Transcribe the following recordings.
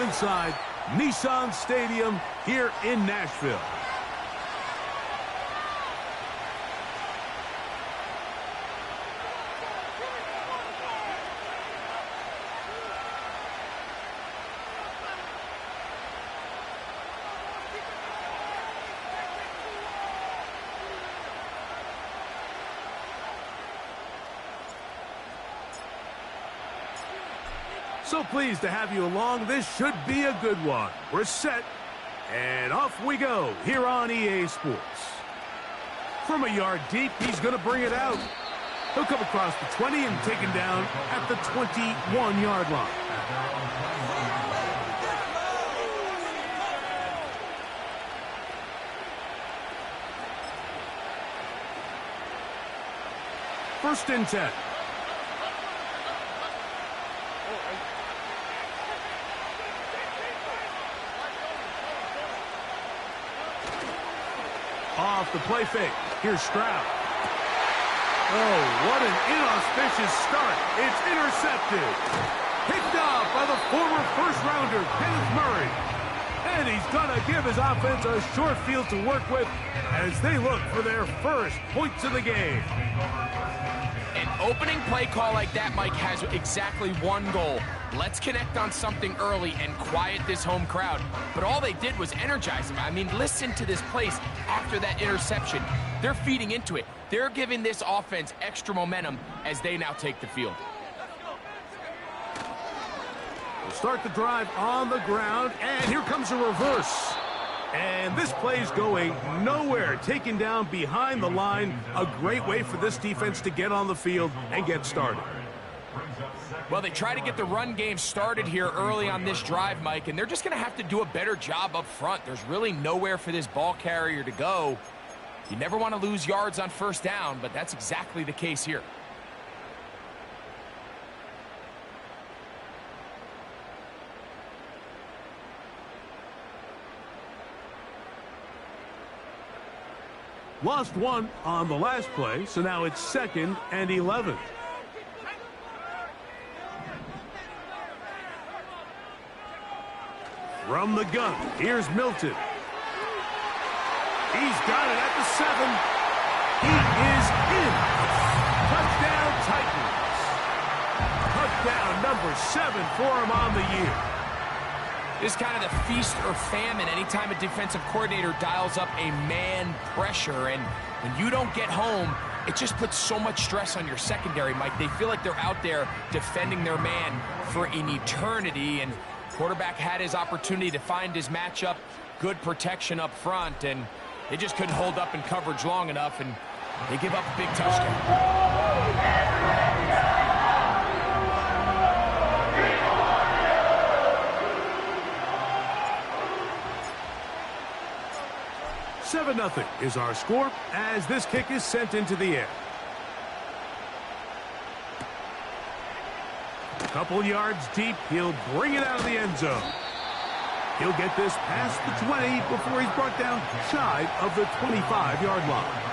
inside Nissan Stadium here in Nashville. So pleased to have you along. This should be a good one. We're set, and off we go here on EA Sports. From a yard deep, he's going to bring it out. He'll come across the 20 and taken down at the 21-yard line. First and 10. Off the play fake. Here's Stroud. Oh, what an inauspicious start. It's intercepted. Picked off by the former first-rounder, Kenneth Murray. And he's going to give his offense a short field to work with as they look for their first points of the game. An opening play call like that, Mike, has exactly one goal. Let's connect on something early and quiet this home crowd. But all they did was energize them. I mean, listen to this place after that interception. They're feeding into it. They're giving this offense extra momentum as they now take the field. We'll start the drive on the ground, and here comes a reverse. And this play's going nowhere, taken down behind the line. A great way for this defense to get on the field and get started. Well, they try to get the run game started here early on this drive, Mike, and they're just going to have to do a better job up front. There's really nowhere for this ball carrier to go. You never want to lose yards on first down, but that's exactly the case here. Lost one on the last play, so now it's 2nd and 11. From the gun, here's Milton. He's got it at the 7. He is in. Touchdown Titans. Touchdown number 7 for him on the year. This is kind of the feast or famine anytime a defensive coordinator dials up a man pressure. And when you don't get home, it just puts so much stress on your secondary, Mike. They feel like they're out there defending their man for an eternity. And quarterback had his opportunity to find his matchup, good protection up front, and they just couldn't hold up in coverage long enough, and they give up a big touchdown. 7-0 is our score as this kick is sent into the air. A couple yards deep, he'll bring it out of the end zone. He'll get this past the 20 before he's brought down shy of the 25-yard line.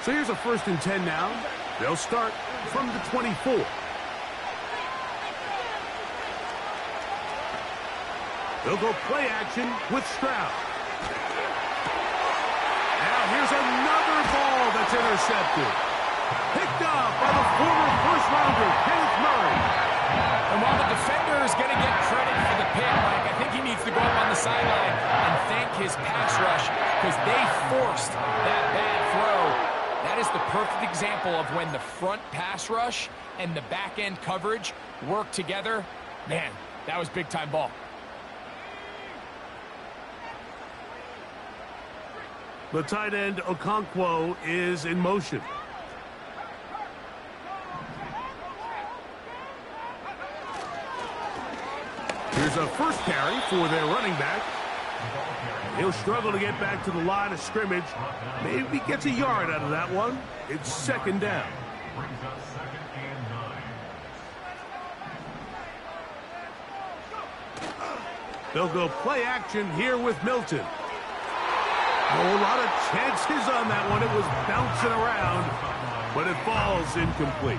So here's a 1st and 10 now. They'll start from the 24. They'll go play action with Stroud. Now here's another ball that's intercepted. Picked off by the former first-rounder, Kenneth Murray. And while the defender is going to get credit for the pick, Mike, I think he needs to go up on the sideline and thank his pass rush because they forced that bad throw. That is the perfect example of when the front pass rush and the back-end coverage work together. Man, that was big-time ball. The tight end, Okonkwo, is in motion. Here's a first carry for their running back. He'll struggle to get back to the line of scrimmage. Maybe gets a yard out of that one. It's 2nd down. They'll go play action here with Milton. Oh, a lot of chances on that one. It was bouncing around, but it falls incomplete.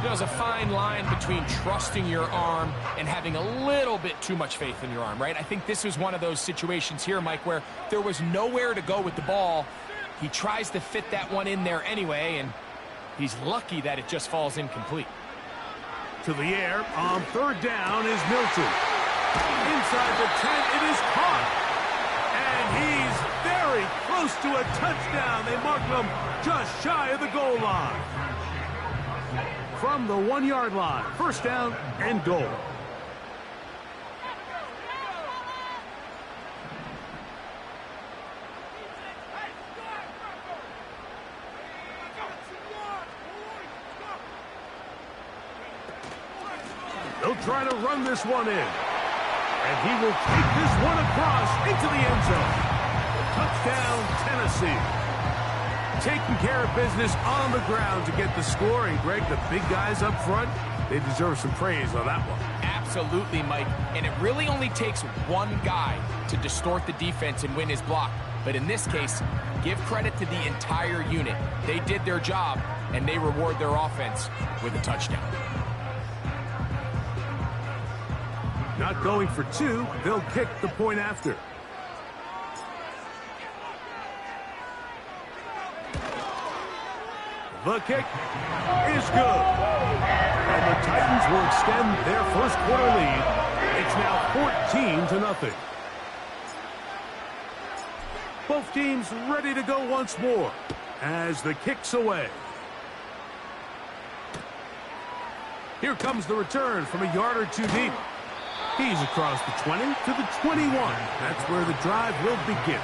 There's a fine line between trusting your arm and having a little bit too much faith in your arm, right? I think this was one of those situations here, Mike, where there was nowhere to go with the ball. He tries to fit that one in there anyway, and he's lucky that it just falls incomplete. To the air on third down is Milton. Inside the 10, it is caught. And he's very close to a touchdown. They mark him just shy of the goal line. From the 1-yard line, first down and goal. They'll try to run this one in. And he will take this one across into the end zone. Touchdown, Tennessee. Taking care of business on the ground to get the score. And, Greg, the big guys up front, they deserve some praise on that one. Absolutely, Mike. And it really only takes one guy to distort the defense and win his block. But in this case, give credit to the entire unit. They did their job, and they reward their offense with a touchdown. Not going for two, they'll kick the point after. The kick is good. And the Titans will extend their first quarter lead. It's now 14-0. Both teams ready to go once more as the kick's away. Here comes the return from a yard or two deep. He's across the 20 to the 21. That's where the drive will begin.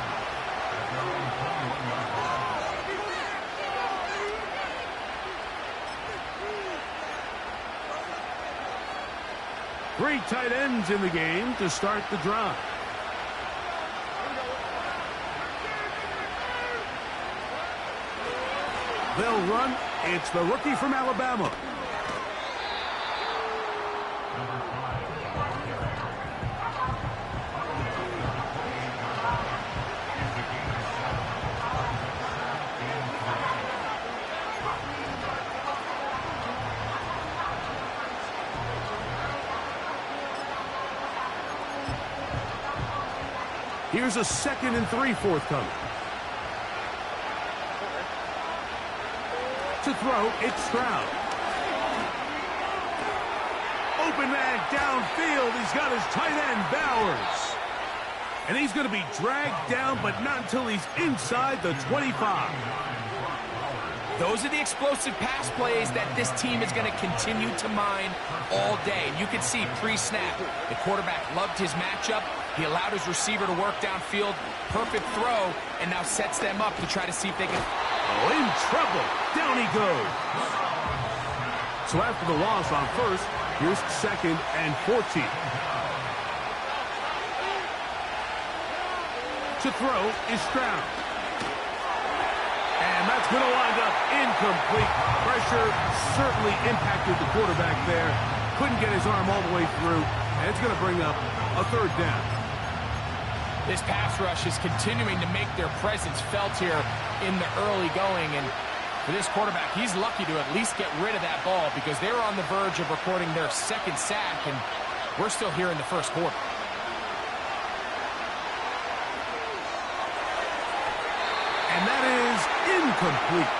Three tight ends in the game to start the drive. They'll run. It's the rookie from Alabama. Here's a 2nd and 3 forthcoming. To throw, it's Stroud. Open man downfield. He's got his tight end, Bowers. And he's going to be dragged down, but not until he's inside the 25. Those are the explosive pass plays that this team is going to continue to mine all day. You can see pre-snap, the quarterback loved his matchup. He allowed his receiver to work downfield. Perfect throw, and now sets them up to try to see if they can... Oh, in trouble. Down he goes. So after the loss on first, here's 2nd and 14. To throw is Stroud. And that's going to wind up incomplete. Pressure certainly impacted the quarterback there. Couldn't get his arm all the way through. And it's going to bring up a 3rd down. This pass rush is continuing to make their presence felt here in the early going. And for this quarterback, he's lucky to at least get rid of that ball because they were on the verge of recording their 2nd sack, and we're still here in the first quarter. And that is incomplete.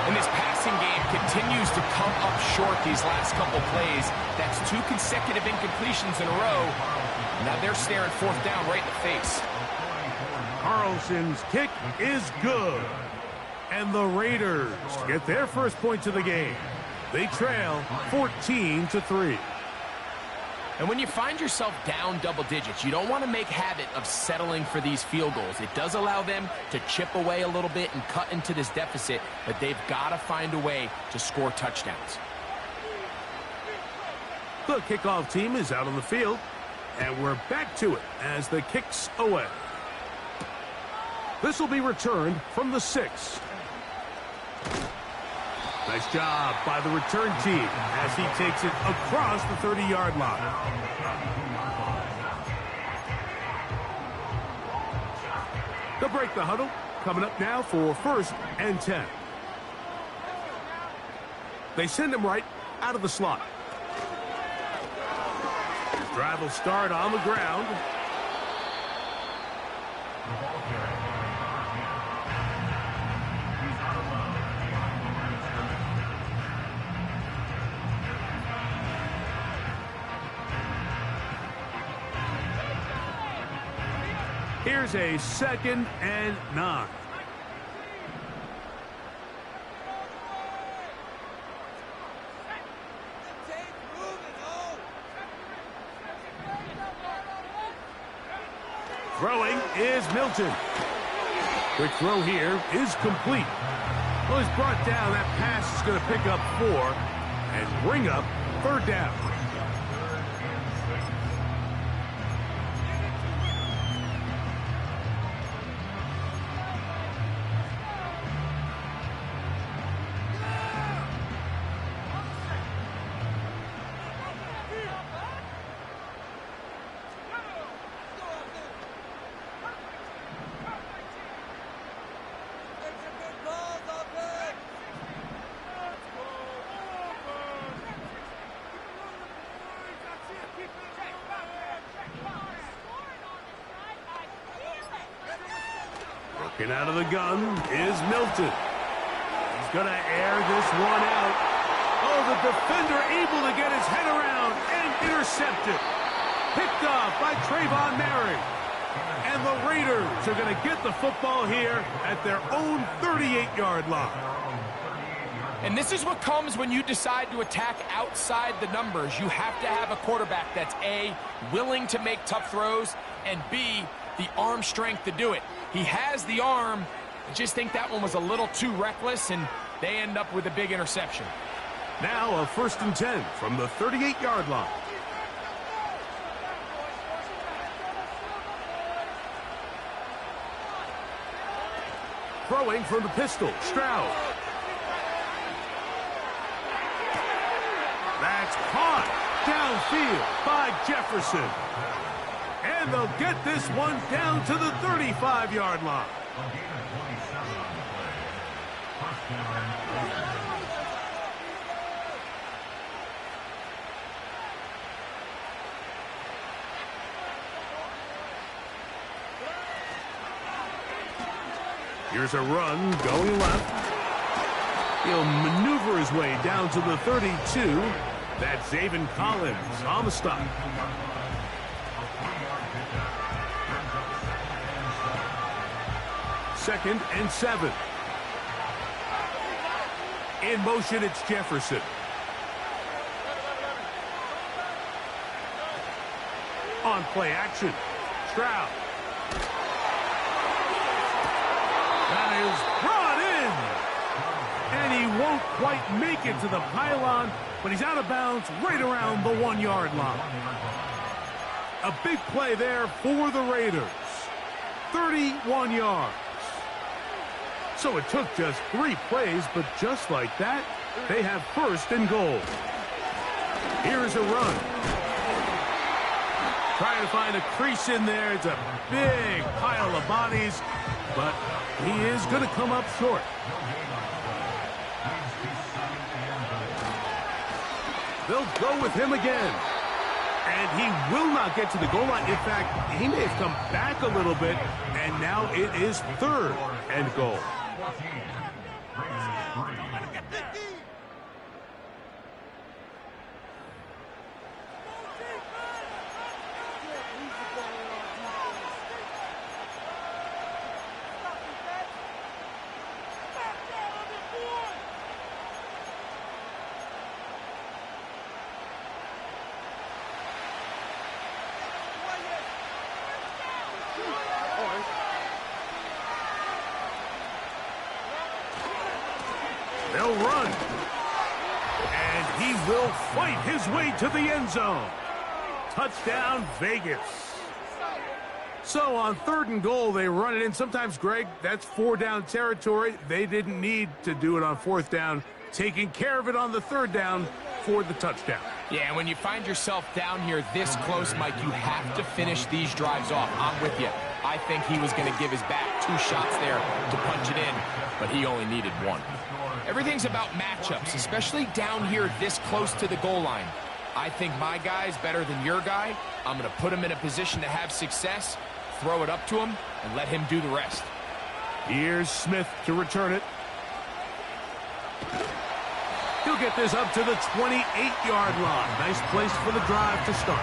And this passing game continues to come up short these last couple plays. That's 2 consecutive incompletions in a row. Now they're staring 4th down right in the face. Carlson's kick is good. And the Raiders get their first points of the game. They trail 14-3. And when you find yourself down double digits, you don't want to make habit of settling for these field goals. It does allow them to chip away a little bit and cut into this deficit, but they've got to find a way to score touchdowns. The kickoff team is out on the field, and we're back to it as the kick's away. This will be returned from the 6. Nice job by the return team as he takes it across the 30-yard line. They'll break the huddle. Coming up now for 1st and 10. They send him right out of the slot. His drive will start on the ground. Here's a 2nd and 9. Throwing is Milton. Quick throw here is complete. Well, he's brought down. That pass is going to pick up 4 and bring up 3rd down. Looking out of the gun is Milton. He's going to air this one out. Oh, the defender able to get his head around and intercepted. Picked off by Trayvon Merrick. And the Raiders are going to get the football here at their own 38-yard line. And this is what comes when you decide to attack outside the numbers. You have to have a quarterback that's A, willing to make tough throws, and B, the arm strength to do it. He has the arm. I just think that one was a little too reckless, and they end up with a big interception. Now a 1st and 10 from the 38-yard line. Throwing from the pistol, Stroud. That's caught downfield by Jefferson. And they'll get this one down to the 35-yard line. Here's a run going left. He'll maneuver his way down to the 32. That's Zaven Collins on the stop. Second and 7. In motion, it's Jefferson. On play action, Stroud. That is brought in. And he won't quite make it to the pylon, but he's out of bounds right around the 1-yard line. A big play there for the Raiders. 31 yards. So it took just 3 plays, but just like that, they have 1st and goal. Here's a run. Trying to find a crease in there. It's a big pile of bodies, but he is going to come up short. They'll go with him again. And he will not get to the goal line. In fact, he may have come back a little bit, and now it is 3rd and goal. They'll run. And he will fight his way to the end zone. Touchdown, Vegas. So on 3rd and goal, they run it in. Sometimes, Greg, that's 4-down territory. They didn't need to do it on 4th down. Taking care of it on the 3rd down for the touchdown. Yeah, when you find yourself down here this close, Mike, you have to finish these drives off. I'm with you. I think he was going to give his back 2 shots there to punch it in, but he only needed 1. Everything's about matchups, especially down here this close to the goal line. I think my guy's better than your guy. I'm going to put him in a position to have success, throw it up to him, and let him do the rest. Here's Smith to return it. He'll get this up to the 28-yard line. Nice place for the drive to start.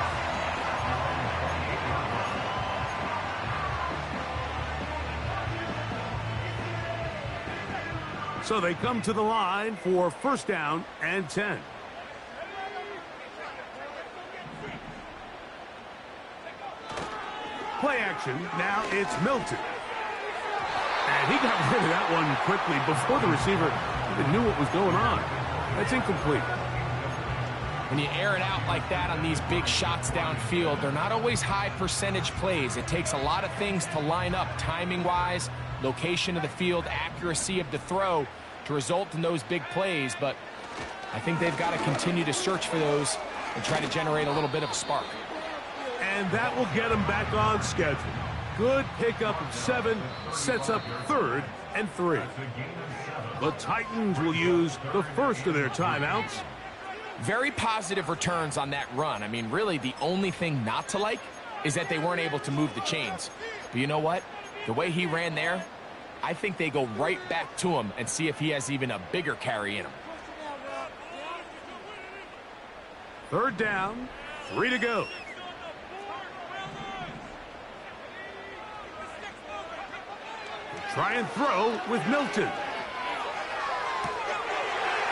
So they come to the line for first down and 10. Play action. Now it's Milton. And he got rid of that one quickly before the receiver even knew what was going on. That's incomplete. When you air it out like that on these big shots downfield, they're not always high percentage plays. It takes a lot of things to line up timing-wise, location of the field, accuracy of the throw to result in those big plays. But I think they've got to continue to search for those and try to generate a little bit of a spark. And that will get them back on schedule. Good pickup of 7, sets up 3rd and 3. The Titans will use the first of their timeouts. Very positive returns on that run. I mean, really, the only thing not to like is that they weren't able to move the chains. But you know what? The way he ran there, I think they go right back to him and see if he has even a bigger carry in him. 3rd down, 3 to go. Try and throw with Milton.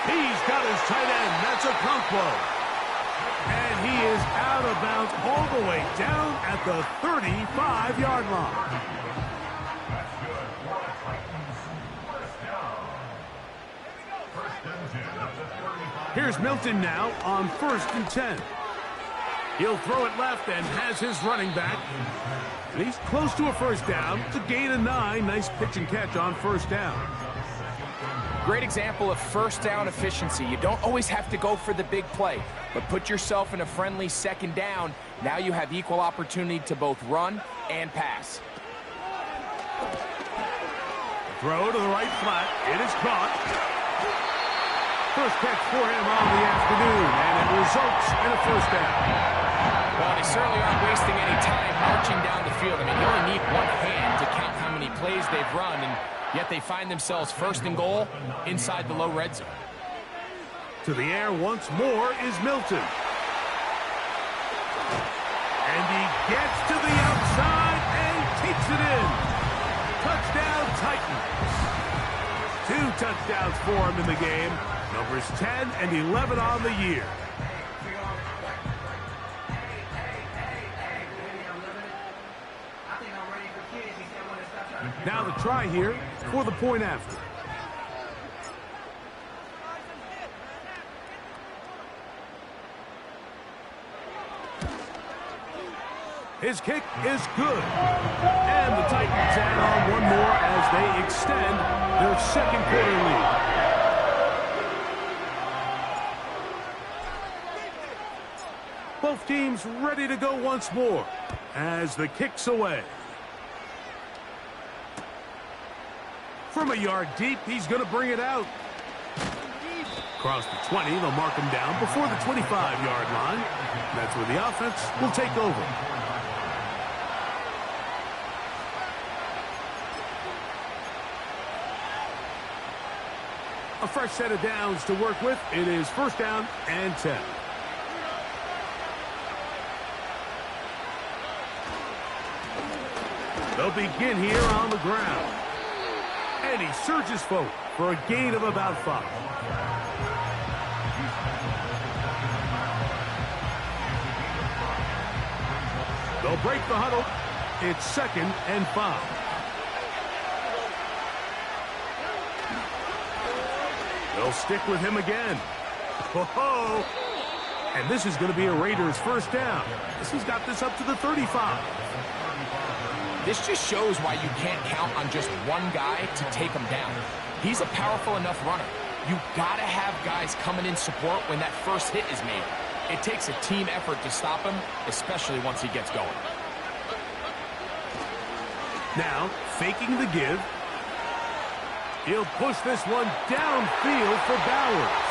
He's got his tight end. That's a Okonkwo. And he is out of bounds all the way down at the 35-yard line. Here's Milton now on 1st and 10. He'll throw it left and has his running back. And he's close to a first down. It's a gain of 9. Nice pitch and catch on first down. Great example of first down efficiency. You don't always have to go for the big play, but put yourself in a friendly 2nd down. Now you have equal opportunity to both run and pass. Throw to the right flat. It is caught. First catch for him on the afternoon, and it results in a first down. Well, they certainly aren't wasting any time marching down the field. I mean, you only need one hand to count how many plays they've run, and yet they find themselves 1st and goal inside the low red zone. To the air once more is Milton. And he gets to the outside and takes it in. Touchdown, Titans. 2 touchdowns for him in the game. Numbers 10 and 11 on the year. Now the try here for the point after. His kick is good. And the Titans add on one more as they extend their 2nd quarter lead. Both teams ready to go once more as the kick's away. From a yard deep, he's going to bring it out. Across the 20, they'll mark him down before the 25-yard line. That's where the offense will take over. A fresh set of downs to work with. It is 1st down and 10. They'll begin here on the ground. And he surges forward for a gain of about 5. They'll break the huddle. It's 2nd and 5. They'll stick with him again. Whoa! And this is going to be a Raiders first down. This has got this up to the 35. This just shows why you can't count on just one guy to take him down. He's a powerful enough runner. You gotta have guys coming in support when that first hit is made. It takes a team effort to stop him, especially once he gets going. Now, faking the give. He'll push this one downfield for Bowers.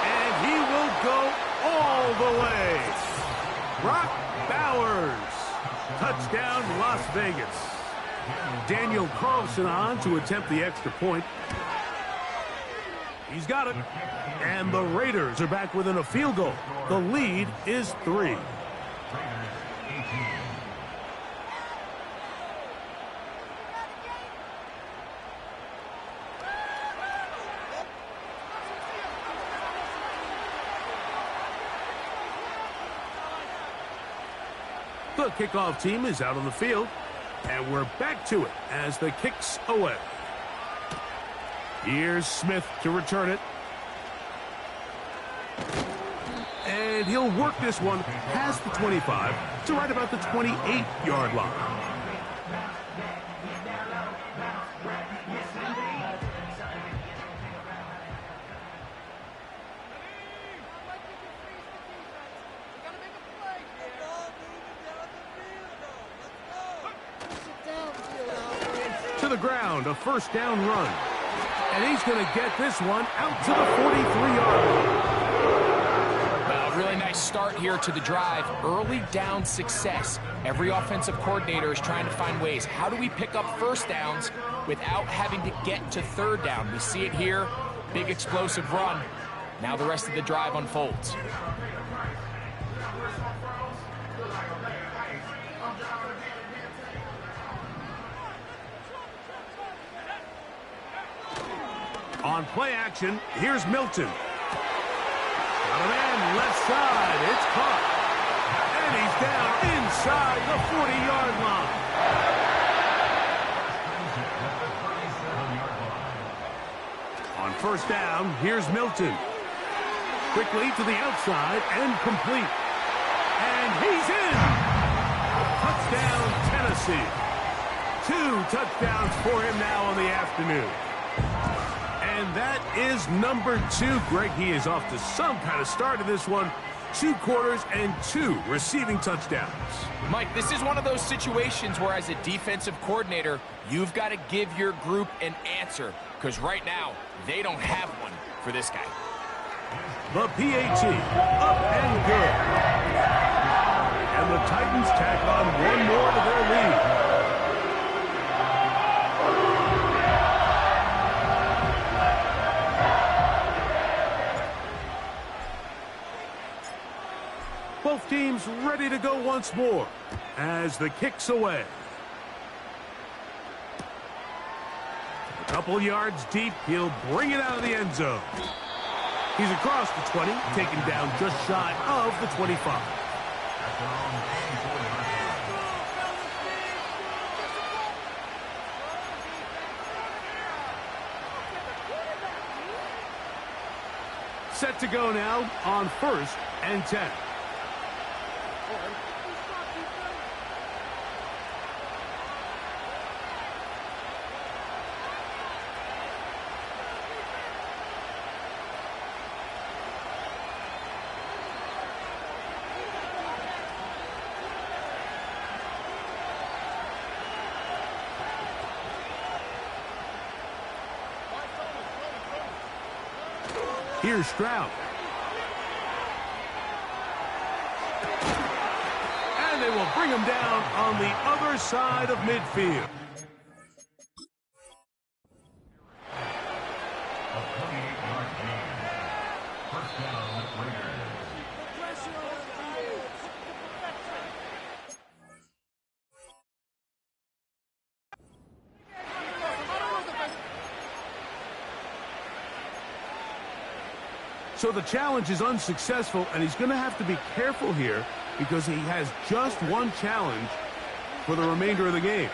And he will go all the way. Brock Bowers. Touchdown, Las Vegas. Daniel Carlson on to attempt the extra point. He's got it. And the Raiders are back within a field goal. The lead is 3. The kickoff team is out on the field, and we're back to it as the kick's away. Here's Smith to return it. And he'll work this one past the 25 to right about the 28-yard line. To the ground, a first down run. And he's going to get this one out to the 43-yard line. Well, really nice start here to the drive. Early down success. Every offensive coordinator is trying to find ways. How do we pick up first downs without having to get to third down? We see it here. Big explosive run. Now the rest of the drive unfolds. On play action, here's Milton. Got a man left side. It's caught. And he's down inside the 40-yard line. On first down, here's Milton. Quickly to the outside and complete. And he's in. Touchdown, Tennessee. 2 touchdowns for him now on the afternoon. And that is number 2. Greg, he is off to some kind of start in this one. 2 quarters and 2 receiving touchdowns. Mike, this is one of those situations where as a defensive coordinator, you've got to give your group an answer. Because right now, they don't have one for this guy. The PAT, up and good. And the Titans tack on one more to their lead. Both teams ready to go once more as the kick's away. A couple yards deep, he'll bring it out of the end zone. He's across the 20, taken down just shy of the 25. Set to go now on 1st and 10. Here's Stroud. And they will bring him down on the other side of midfield. So the challenge is unsuccessful, and he's going to have to be careful here because he has just one challenge for the remainder of the game.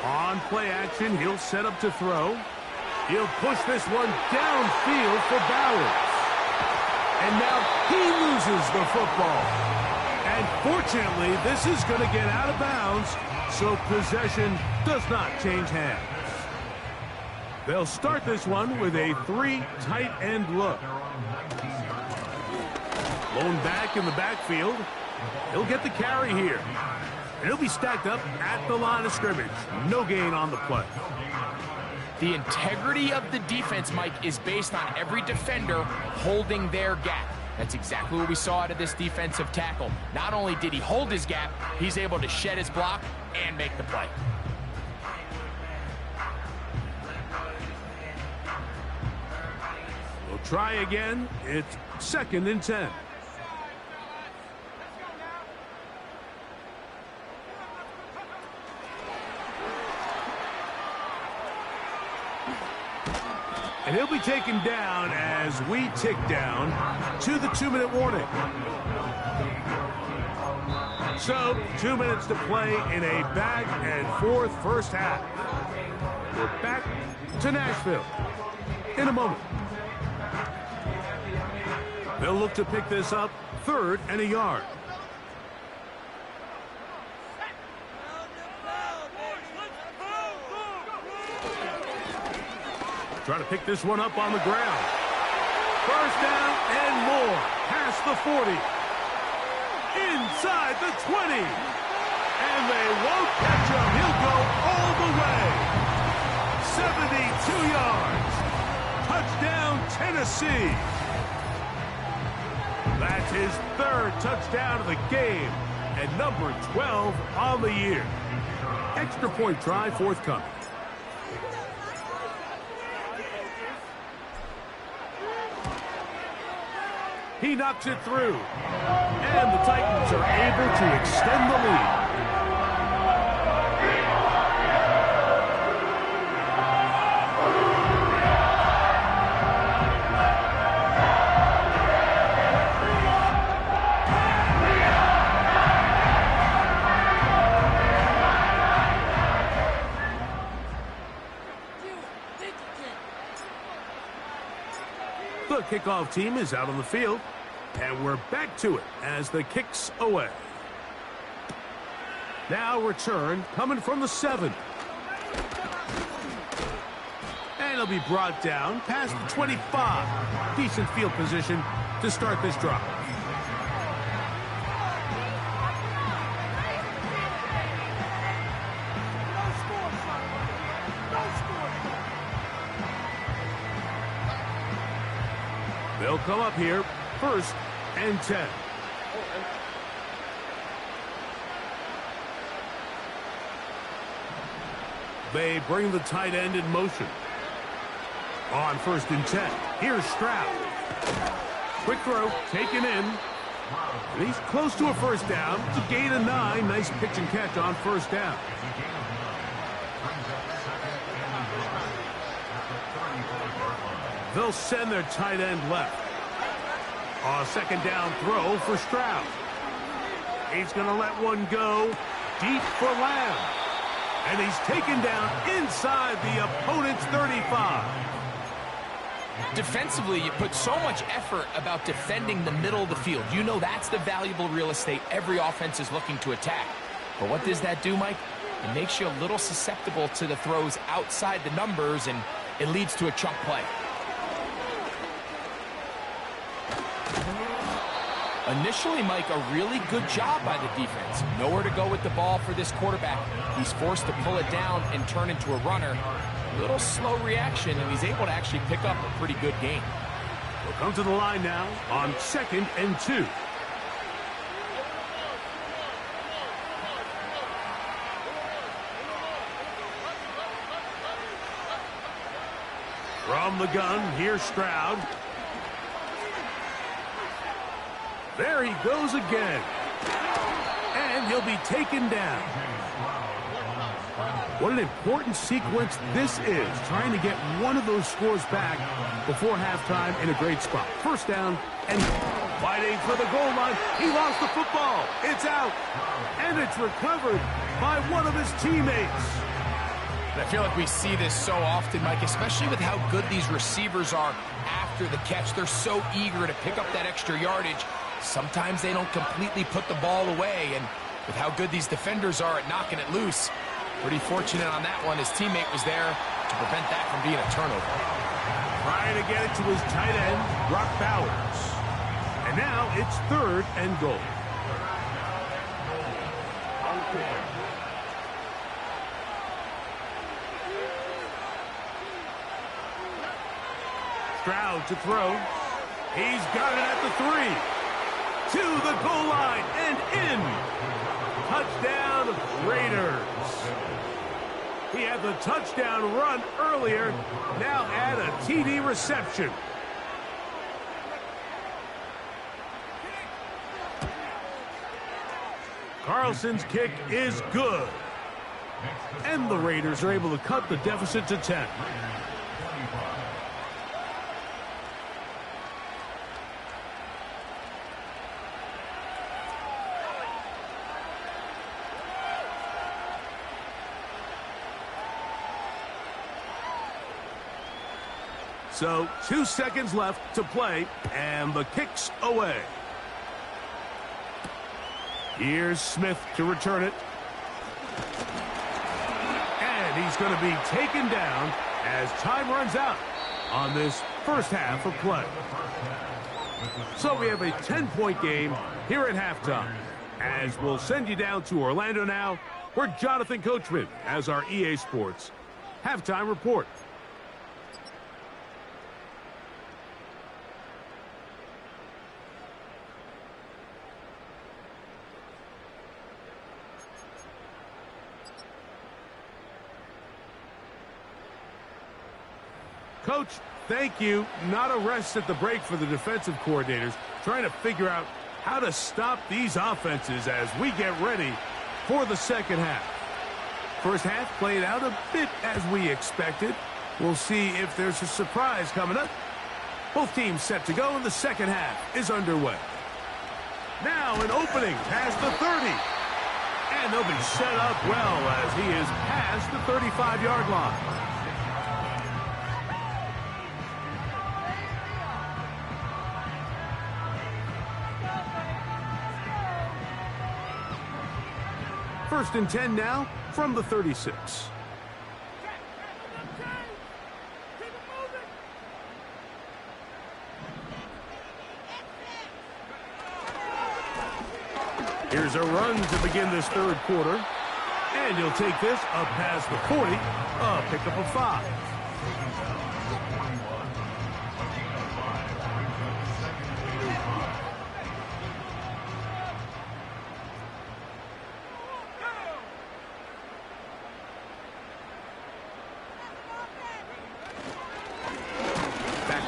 On play action, he'll set up to throw. He'll push this one downfield for Bowers. And now he loses the football. And fortunately, this is going to get out of bounds, so possession does not change hands. They'll start this one with a 3 tight end look. Blown back in the backfield. He'll get the carry here. And he'll be stacked up at the line of scrimmage. No gain on the play. The integrity of the defense, Mike, is based on every defender holding their gap. That's exactly what we saw out of this defensive tackle. Not only did he hold his gap, he's able to shed his block and make the play. We'll try again. It's 2nd and 10. And he'll be taken down as we tick down to the 2-minute warning. So, 2 minutes to play in a back-and-forth first half. We're back to Nashville in a moment. They'll look to pick this up 3rd and a yard. Trying to pick this one up on the ground. First down and more. Past the 40. Inside the 20. And they won't catch him. He'll go all the way. 72 yards. Touchdown, Tennessee. That's his 3rd touchdown of the game. And number 12 on the year. Extra point try forthcoming. He knocks it through. And the Titans are able to extend the lead. The kickoff team is out on the field. And we're back to it as the kick's away. Now return coming from the 7. And he'll be brought down past the 25. Decent field position to start this drive. They'll come up here. 1st and 10. They bring the tight end in motion. On 1st and 10. Here's Stroud. Quick throw, taken in. And he's close to a first down. It's a gain of 9. Nice pitch and catch on 1st down. They'll send their tight end left. On 2nd down throw for Stroud. He's going to let one go deep for Lamb. And he's taken down inside the opponent's 35. Defensively, you put so much effort about defending the middle of the field. You know that's the valuable real estate every offense is looking to attack. But what does that do, Mike? It makes you a little susceptible to the throws outside the numbers, and it leads to a chunk play. Initially, Mike, a really good job by the defense. Nowhere to go with the ball for this quarterback. He's forced to pull it down and turn into a runner. A little slow reaction, and he's able to actually pick up a pretty good gain. We'll come to the line now on 2nd and 2. From the gun, here's Stroud. There he goes again. And he'll be taken down. What an important sequence this is, trying to get one of those scores back before halftime in a great spot. First down and fighting for the goal line. He lost the football. It's out. And it's recovered by one of his teammates. And I feel like we see this so often, Mike, especially with how good these receivers are after the catch. They're so eager to pick up that extra yardage. Sometimes they don't completely put the ball away, and with how good these defenders are at knocking it loose, pretty fortunate on that one. His teammate was there to prevent that from being a turnover. Trying to get it to his tight end, Brock Bowers. And And now it's 3rd and goal. Stroud to throw. He's got it at the 3. To the goal line and in. Touchdown, Raiders. He had the touchdown run earlier. Now add a TD reception. Carlson's kick is good. And the Raiders are able to cut the deficit to 10. So 2 seconds left to play, and the kick's away. Here's Smith to return it. And he's going to be taken down as time runs out on this first half of play. So we have a 10-point game here at halftime. As we'll send you down to Orlando now, where Jonathan Coachman has our EA Sports halftime report. Coach, thank you. Not a rest at the break for the defensive coordinators, trying to figure out how to stop these offenses as we get ready for the second half. First half played out a bit as we expected. We'll see if there's a surprise coming up. Both teams set to go, and the second half is underway. Now an opening past the 30. And they'll be set up well as he is past the 35-yard line. First and 10 now from the 36. Here's a run to begin this third quarter. And he'll take this up past the 40, a pickup of 5.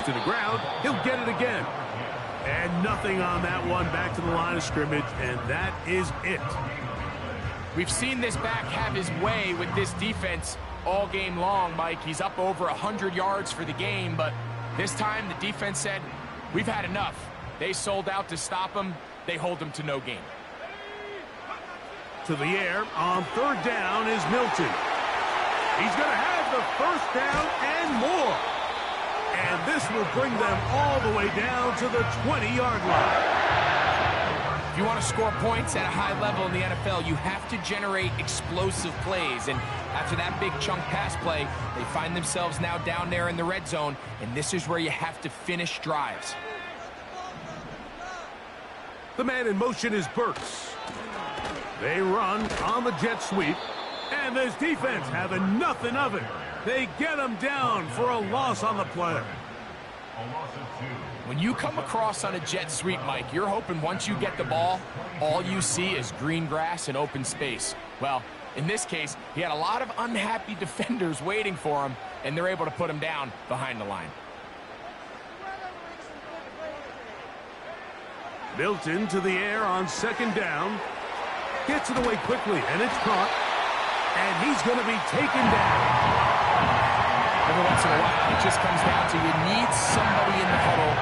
To the ground, he'll get it again. And nothing on that one, back to the line of scrimmage, and that is it. We've seen this back have his way with this defense all game long, Mike. He's up over 100 yards for the game, but this time the defense said, we've had enough. They sold out to stop him. They hold him to no gain. To the air on third down is Milton. He's going to have the first down and more. And this will bring them all the way down to the 20-yard line. If you want to score points at a high level in the NFL, you have to generate explosive plays. And after that big chunk pass play, they find themselves now down there in the red zone. And this is where you have to finish drives. The man in motion is Burks. They run on the jet sweep. And this defense having nothing of it. They get him down for a loss on the play. When you come across on a jet sweep, Mike, you're hoping once you get the ball, all you see is green grass and open space. Well, in this case, he had a lot of unhappy defenders waiting for him, and they're able to put him down behind the line. Milton to the air on second down. Gets it away quickly, and it's caught. And he's going to be taken down. Every once in a while, it just comes down to you need somebody in the huddle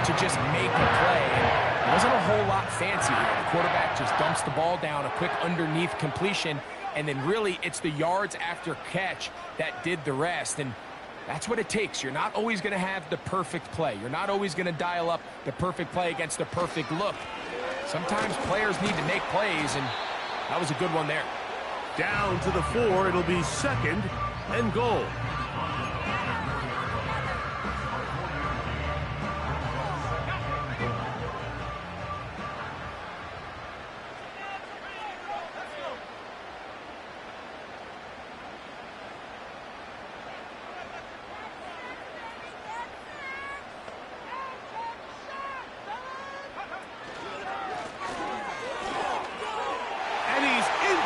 to just make a play. And it wasn't a whole lot fancy here. The quarterback just dumps the ball down, a quick underneath completion, and then really it's the yards after catch that did the rest. And that's what it takes. You're not always going to have the perfect play. You're not always going to dial up the perfect play against the perfect look. Sometimes players need to make plays, and that was a good one there. Down to the 4, it'll be second and goal.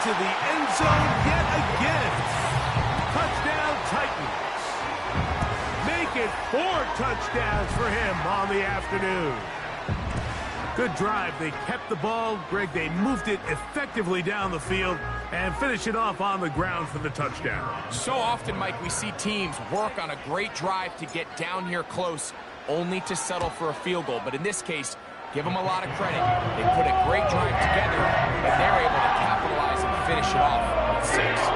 into the end zone yet again. Touchdown Titans. Make it 4 touchdowns for him on the afternoon. Good drive. They kept the ball. Greg, they moved it effectively down the field and finish it off on the ground for the touchdown. So often, Mike, we see teams work on a great drive to get down here close, only to settle for a field goal. But in this case, give them a lot of credit. They put a great drive together, and they're able to capitalize and finish it off with 6.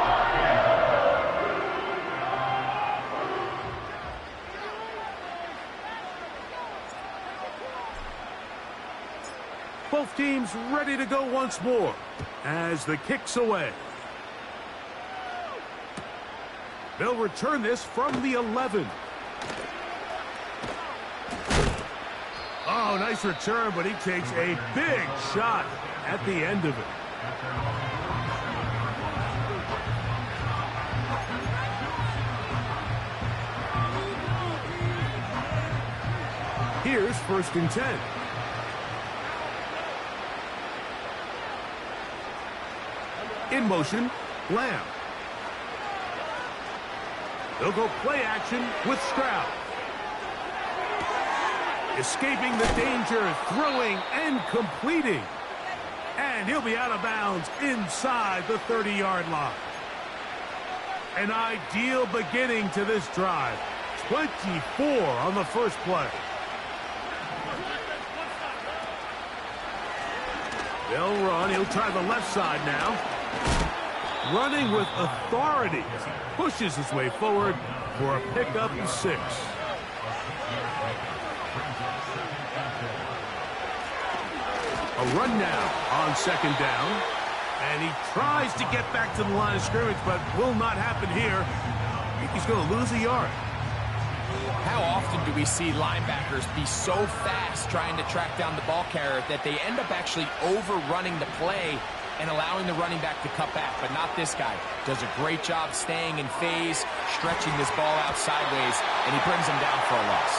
Both teams ready to go once more as the kick's away. They'll return this from the 11. Oh, nice return, but he takes a big shot at the end of it. Here's 1st and 10. In motion, Lamb. They'll go play action with Stroud. Escaping the danger, throwing and completing. And he'll be out of bounds inside the 30-yard line. An ideal beginning to this drive. 24 on the first play. They'll run. He'll try the left side now. Running with authority as he pushes his way forward for a pickup of 6. A run now on 2nd down. And he tries to get back to the line of scrimmage, but will not happen here. I think he's going to lose a yard. How often do we see linebackers be so fast trying to track down the ball carrier that they end up actually overrunning the play and allowing the running back to cut back? But not this guy. Does a great job staying in phase, stretching this ball out sideways, and he brings him down for a loss.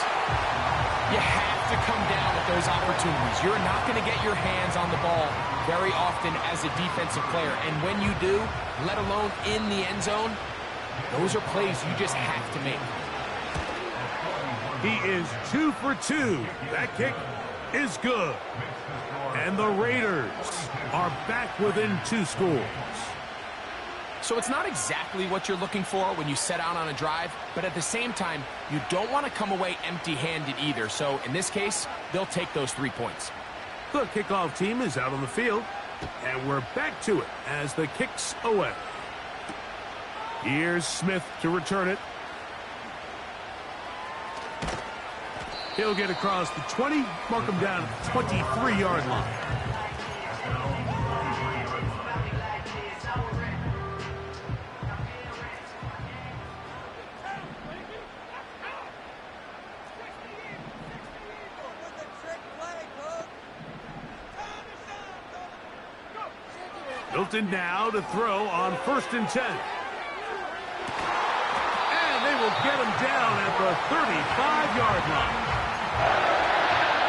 You have to come down with those opportunities. You're not going to get your hands on the ball very often as a defensive player. And when you do, let alone in the end zone, those are plays you just have to make. He is 2 for 2. That kick is good. And the Raiders are back within 2 scores. So it's not exactly what you're looking for when you set out on a drive, but at the same time, you don't want to come away empty-handed either. So in this case, they'll take those 3 points. The kickoff team is out on the field, and we're back to it as the kick's away. Here's Smith to return it. He'll get across the 20, mark him down at the 23-yard line. Hilton now to throw on 1st and 10. And they will get him down at the 35-yard line.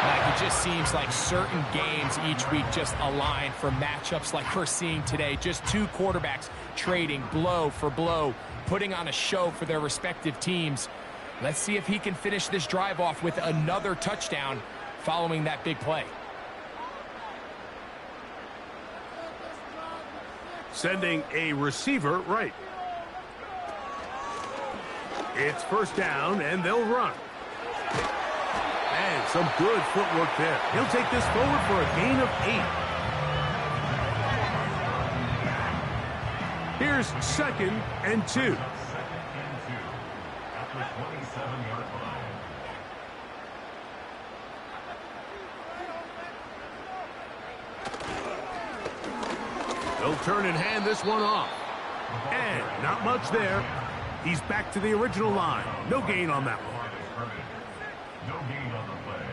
Mike, it just seems like certain games each week just align for matchups like we're seeing today. Just 2 quarterbacks trading blow for blow, putting on a show for their respective teams. Let's see if he can finish this drive off with another touchdown following that big play. Sending a receiver right. It's 1st down, and they'll run. And some good footwork there. He'll take this forward for a gain of 8. Here's 2nd and 2. They'll turn and hand this one off. And not much there. He's back to the original line. No gain on that one. No gain on the play.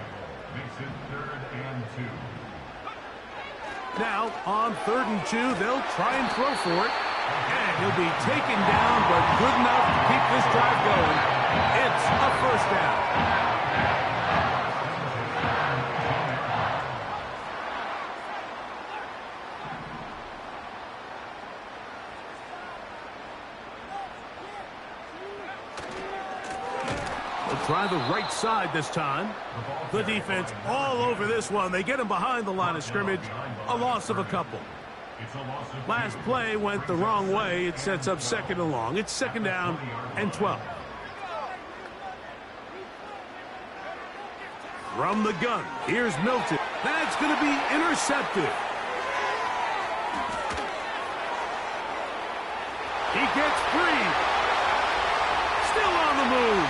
Makes it 3rd and 2. Now, on 3rd and 2, they'll try and throw for it. And he'll be taken down, but good enough to keep this drive going. It's a 1st down. try the right side this time. The defense all over this one. They get him behind the line of scrimmage. A loss of a couple. Last play went the wrong way. It sets up second and long. It's second down and 12. From the gun, here's Milton. That's going to be intercepted. He gets free. Still on the move.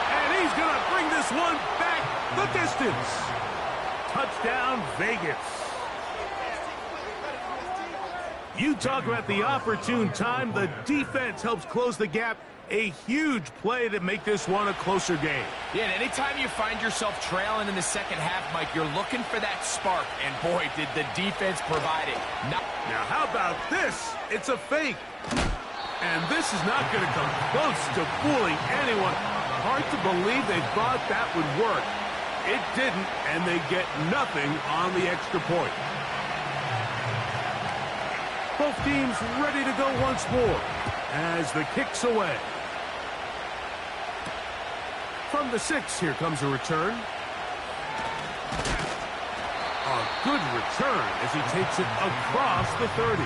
And he's going to bring this one back the distance. Touchdown, Vegas. You talk about the opportune time. The defense helps close the gap. A huge play to make this one a closer game. Yeah, and anytime you find yourself trailing in the second half, Mike, you're looking for that spark. And boy, did the defense provide it. Now how about this? It's a fake. And this is not going to come close to fooling anyone. Hard to believe they thought that would work. It didn't, and they get nothing on the extra point. Both teams ready to go once more as the kick's away. From the 6, here comes a return. A good return as he takes it across the 30.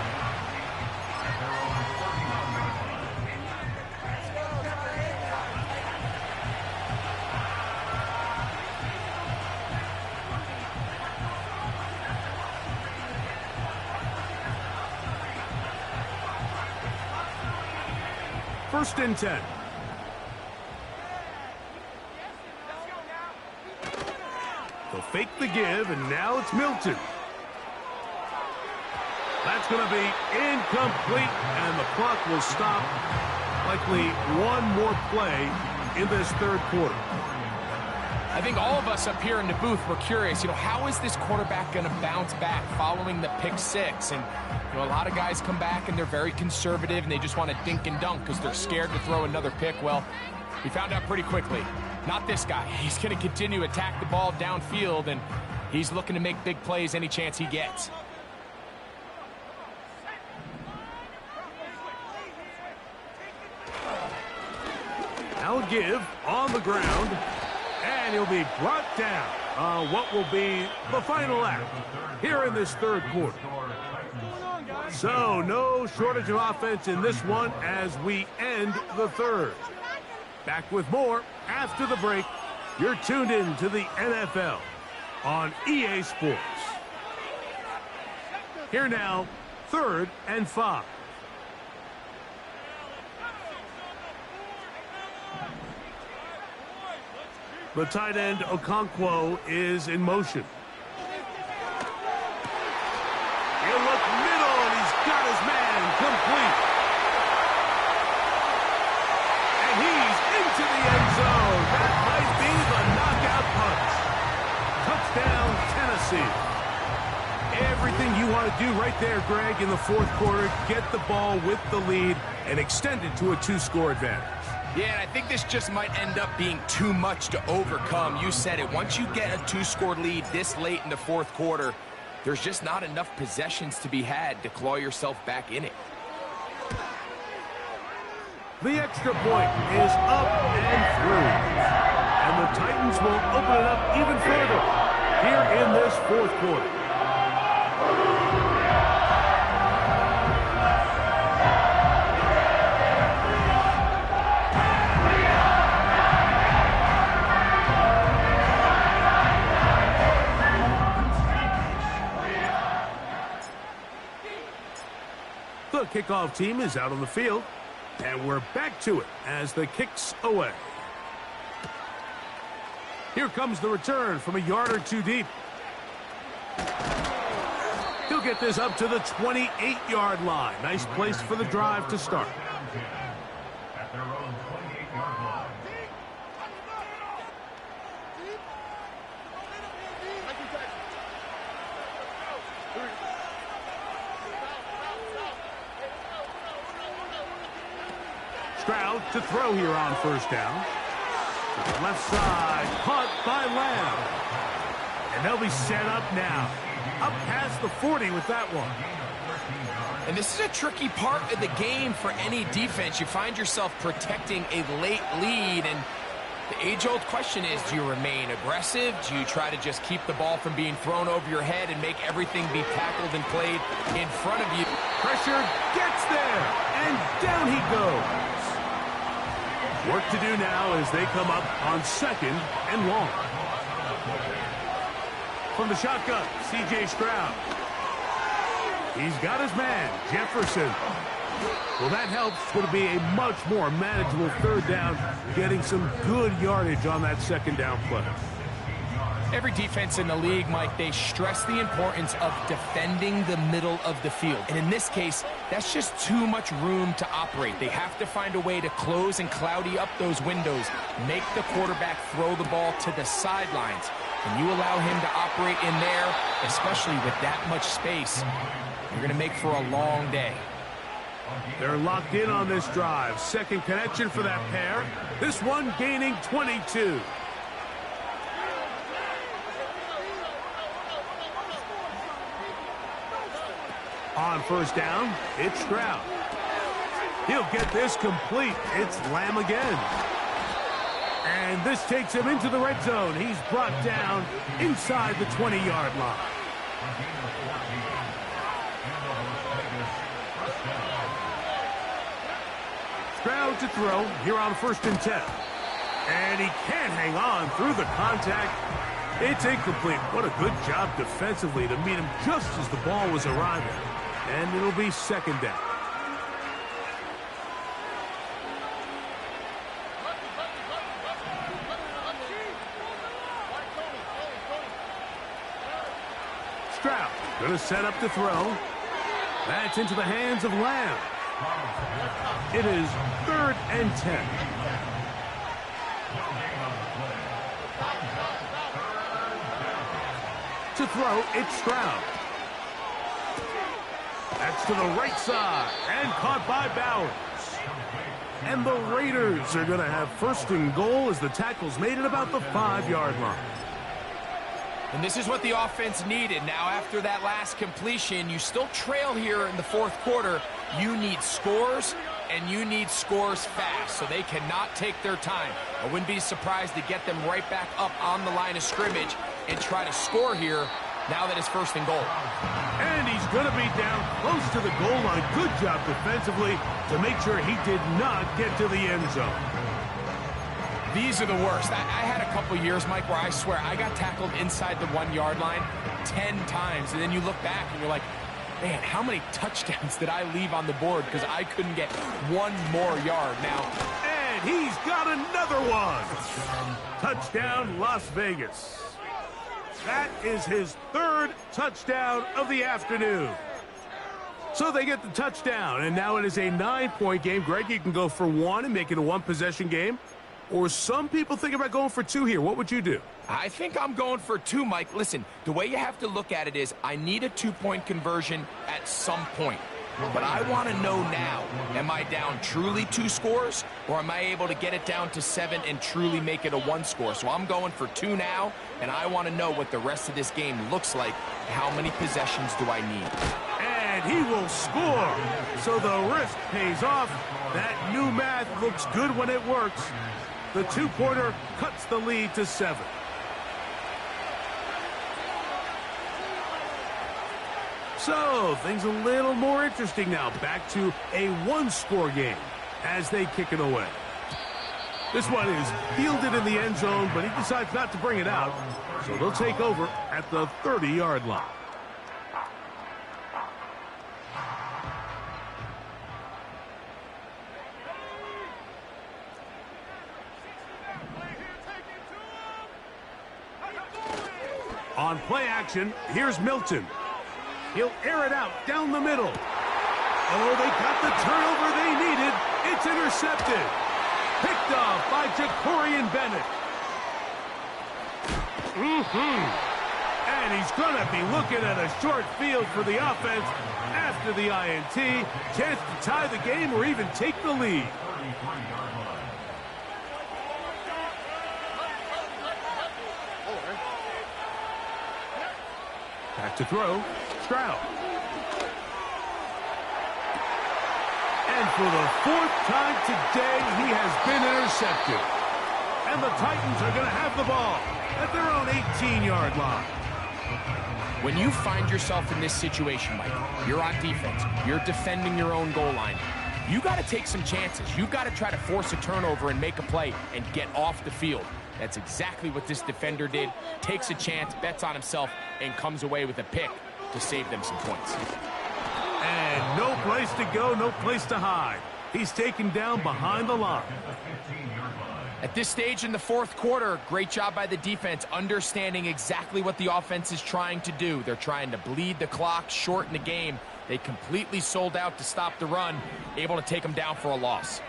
First and 10. They'll fake the give, and now it's Milton. That's going to be incomplete, and the clock will stop. Likely one more play in this third quarter. I think all of us up here in the booth were curious, how is this quarterback going to bounce back following the pick 6? And, a lot of guys come back and they're very conservative and they just want to dink and dunk because they're scared to throw another pick. Well, we found out pretty quickly. Not this guy. He's going to continue to attack the ball downfield, and he's looking to make big plays any chance he gets. Now a give on the ground, and he'll be brought down on what will be the final act here in this third quarter. So no shortage of offense in this one as we end the third. Back with more after the break. You're tuned in to the NFL on EA Sports. Here now, 3rd and 5. The tight end, Okonkwo, is in motion. He'll look middle, and he's got his man complete. And he's into the end zone. That might be the knockout punch. Touchdown, Tennessee. Everything you want to do right there, Greg, in the fourth quarter. Get the ball with the lead and extend it to a 2-score advantage. Yeah, and I think this just might end up being too much to overcome. You said it. Once you get a 2-score lead this late in the fourth quarter, there's just not enough possessions to be had to claw yourself back in it. The extra point is up and through. And the Titans will open it up even further here in this fourth quarter. The kickoff team is out on the field, and we're back to it as the kick's away. Here comes the return from a yard or two deep. He'll get this up to the 28-yard line. Nice place for the drive to start. At their own 28-yard line. Stroud to throw here on first down. To the left side, caught by Lamb. And they'll be set up now. Up past the 40 with that one. And this is a tricky part of the game for any defense. You find yourself protecting a late lead, and the age-old question is, do you remain aggressive? Do you try to just keep the ball from being thrown over your head and make everything be tackled and played in front of you? Pressure gets there, and down he goes. Work to do now as they come up on 2nd and long. From the shotgun, C.J. Stroud. He's got his man, Jefferson. Well, that helps. It's going to be a much more manageable 3rd down, getting some good yardage on that 2nd down play. Every defense in the league, Mike, they stress the importance of defending the middle of the field. And in this case, that's just too much room to operate. They have to find a way to close and cloudy up those windows, make the quarterback throw the ball to the sidelines. And you allow him to operate in there, especially with that much space, you're going to make for a long day. They're locked in on this drive. 2nd connection for that pair. This one gaining 22. On 1st down, it's Stroud. He'll get this complete. It's Lamb again. And this takes him into the red zone. He's brought down inside the 20-yard line. Stroud to throw here on 1st and 10. And he can't hang on through the contact. It's incomplete. What a good job defensively to meet him just as the ball was arriving. And it'll be 2nd down. Stroud going to set up to throw. That's into the hands of Lamb. It is 3rd and 10. To throw, it's Stroud. That's to the right side and caught by Bowers. And the Raiders are going to have 1st and goal as the tackle's made at about the 5-yard line. And this is what the offense needed. Now, after that last completion, you still trail here in the 4th quarter. You need scores, and you need scores fast, so they cannot take their time. I wouldn't be surprised to get them right back up on the line of scrimmage and try to score here now that it's 1st and goal. And he's going to be down close to the goal line. Good job defensively to make sure he did not get to the end zone. These are the worst. I had a couple years, Mike, where I swear I got tackled inside the 1-yard line 10 times. And then you look back and you're like, man, how many touchdowns did I leave on the board because I couldn't get one more yard now? And he's got another one. Touchdown, Las Vegas. That is his 3rd touchdown of the afternoon. So they get the touchdown, and now it is a 9-point game. Greg, you can go for 1 and make it a 1-possession game. Or some people think about going for 2 here. What would you do? I think I'm going for 2, Mike. Listen, the way you have to look at it is I need a 2-point conversion at some point. But I want to know now, am I down truly 2 scores, or am I able to get it down to 7 and truly make it a 1 score? So I'm going for 2 now, and I want to know what the rest of this game looks like. How many possessions do I need? And he will score. So the risk pays off. That new math looks good when it works. The 2-pointer cuts the lead to 7. So, things a little more interesting now. Back to a 1-score game as they kick it away. This one is fielded in the end zone, but he decides not to bring it out. So they'll take over at the 30-yard line. On play action, here's Milton. He'll air it out down the middle. Oh, they got the turnover they needed. It's intercepted. Picked off by Jacorian Bennett. And he's going to be looking at a short field for the offense after the INT. Chance to tie the game or even take the lead. Back to throw, Stroud. And for the fourth time today, he has been intercepted. And the Titans are going to have the ball at their own 18-yard line. When you find yourself in this situation, Mike, you're on defense, you're defending your own goal line, you got to take some chances. You got to try to force a turnover and make a play and get off the field. That's exactly what this defender did. Takes a chance, bets on himself, and comes away with a pick to save them some points. And no place to go, no place to hide. He's taken down behind the line. At this stage in the fourth quarter, great job by the defense, understanding exactly what the offense is trying to do. They're trying to bleed the clock, shorten the game. They completely sold out to stop the run, able to take them down for a loss.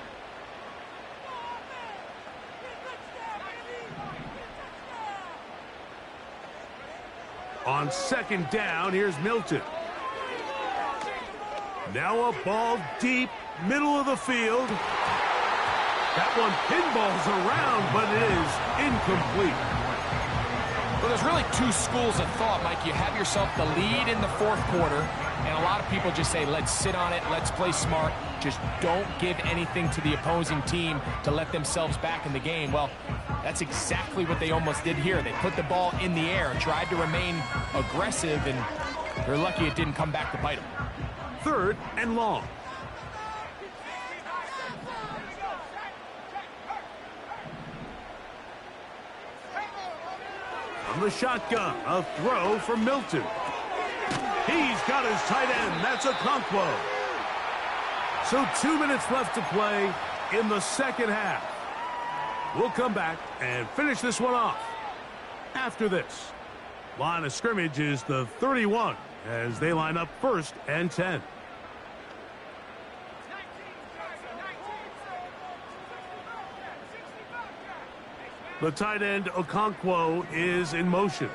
On second down, here's Milton. Now a ball deep, middle of the field. That one pinballs around, but it is incomplete. Well, there's really two schools of thought, Mike. You have yourself the lead in the fourth quarter, and a lot of people just say, let's sit on it, let's play smart, just don't give anything to the opposing team to let themselves back in the game. Well, that's exactly what they almost did here. They put the ball in the air, tried to remain aggressive, and they're lucky it didn't come back to bite them. Third and long. From the shotgun, a throw for Milton. He's got his tight end. That's Okonkwo. So 2 minutes left to play in the second half. We'll come back and finish this one off after this. Line of scrimmage is the 31 as they line up 1st and 10. The tight end, Okonkwo, is in motion.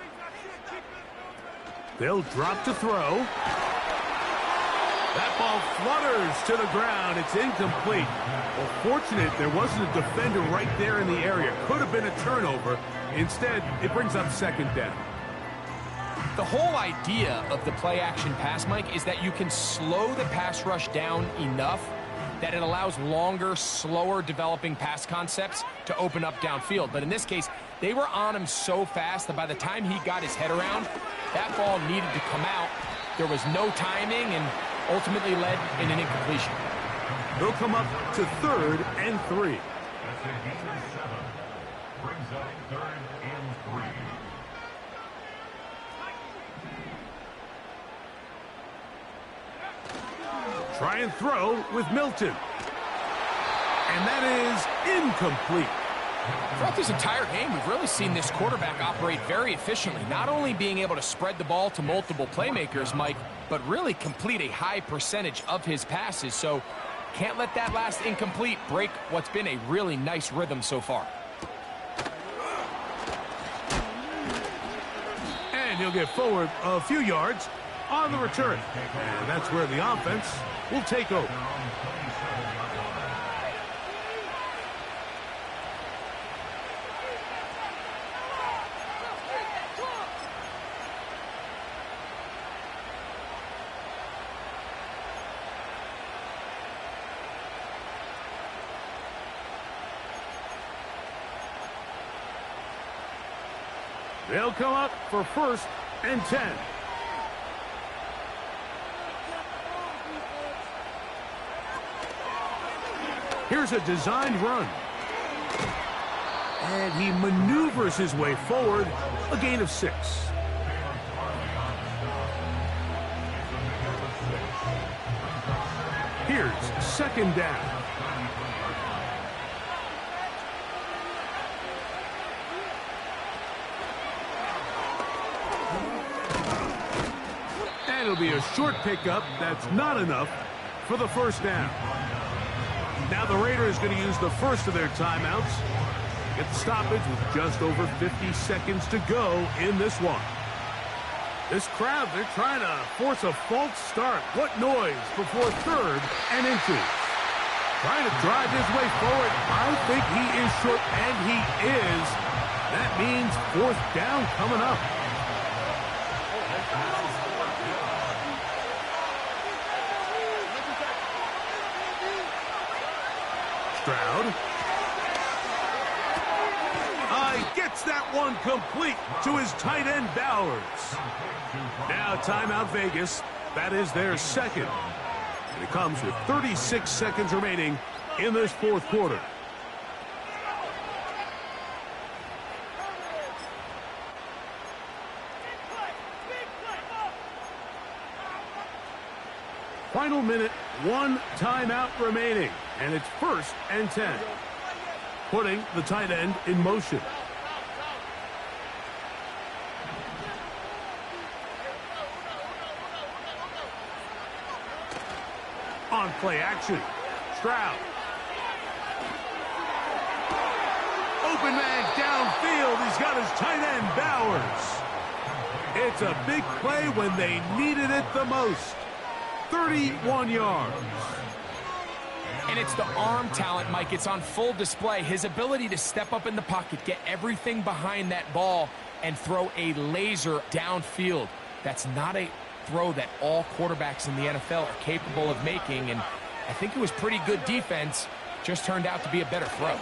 They'll drop to throw. That ball flutters to the ground. It's incomplete. Well, fortunate there wasn't a defender right there in the area. Could have been a turnover. Instead, it brings up second down. The whole idea of the play-action pass, Mike, is that you can slow the pass rush down enough that it allows longer, slower developing pass concepts to open up downfield. But in this case, they were on him so fast that by the time he got his head around, that ball needed to come out. There was no timing and ultimately led in an incompletion. They'll come up to 3rd and 3. That's a gain of 7. Brings up 3rd and 3. Try and throw with Milton. And that is incomplete. Throughout this entire game, we've really seen this quarterback operate very efficiently, not only being able to spread the ball to multiple playmakers, Mike, but really complete a high percentage of his passes. So can't let that last incomplete break what's been a really nice rhythm so far. And he'll get forward a few yards on the return. And that's where the offense will take over. They'll come up for 1st and 10. Here's a designed run. And he maneuvers his way forward, a gain of 6. Here's 2nd down. And it'll be a short pickup. That's not enough for the 1st down. Now the Raiders going to use the first of their timeouts. Get the stoppage with just over 50 seconds to go in this one. This crowd, they're trying to force a false start. What noise before 3rd and inches. Trying to drive his way forward. I think he is short, and he is. That means 4th down coming up. Stroud. Gets that one complete to his tight end, Bowers. Now timeout Vegas. That is their second. And it comes with 36 seconds remaining in this fourth quarter. Final minute, one timeout remaining. And it's 1st and 10. Putting the tight end in motion. On play action. Stroud. Open man downfield. He's got his tight end, Bowers. It's a big play when they needed it the most. 31 yards. And it's the arm talent, Mike. It's on full display. His ability to step up in the pocket, get everything behind that ball, and throw a laser downfield. That's not a throw that all quarterbacks in the NFL are capable of making, and I think it was pretty good defense. Just turned out to be a better throw.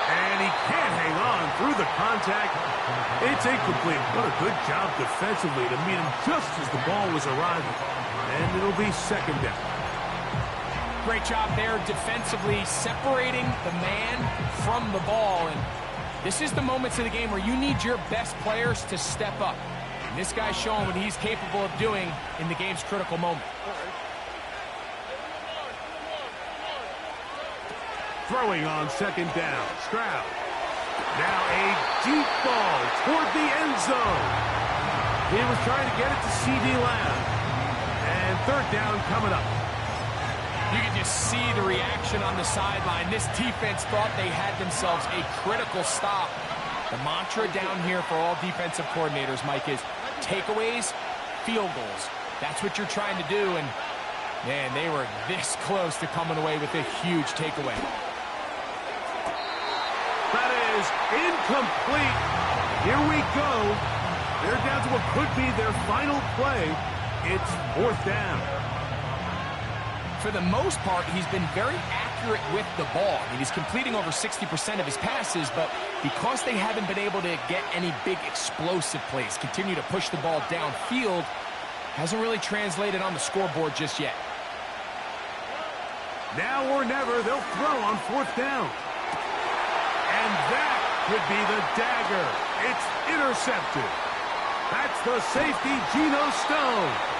And he can't hang on through the contact. It's incomplete. What a good job defensively to meet him just as the ball was arriving. And it'll be second down. Great job there defensively, separating the man from the ball. And this is the moments of the game where you need your best players to step up. And this guy's showing what he's capable of doing in the game's critical moment. Throwing on second down. Stroud. Now a deep ball toward the end zone. He was trying to get it to C.D. Lamb. And third down coming up. You can just see the reaction on the sideline. This defense thought they had themselves a critical stop. The mantra down here for all defensive coordinators, Mike, is takeaways, field goals. That's what you're trying to do, and man, they were this close to coming away with a huge takeaway. That is incomplete. Here we go. They're down to what could be their final play. It's fourth down. For the most part, he's been very accurate with the ball. I mean, he's completing over 60% of his passes, but because they haven't been able to get any big explosive plays, continue to push the ball downfield, hasn't really translated on the scoreboard just yet. Now or never, they'll throw on fourth down. And that could be the dagger. It's intercepted. That's the safety, Geno Stone.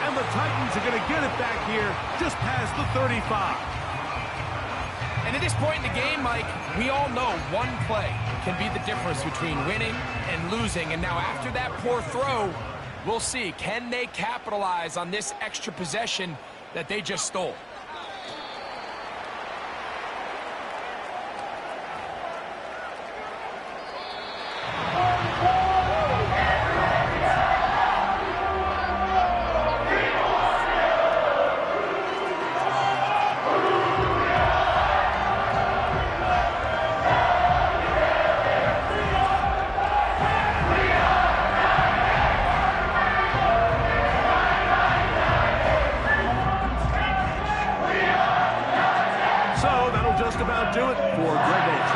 And the Titans are going to get it back here just past the 35. And at this point in the game, Mike, we all know one play can be the difference between winning and losing. And now after that poor throw, we'll see, can they capitalize on this extra possession that they just stole? So that'll just about do it for Greg Olsen.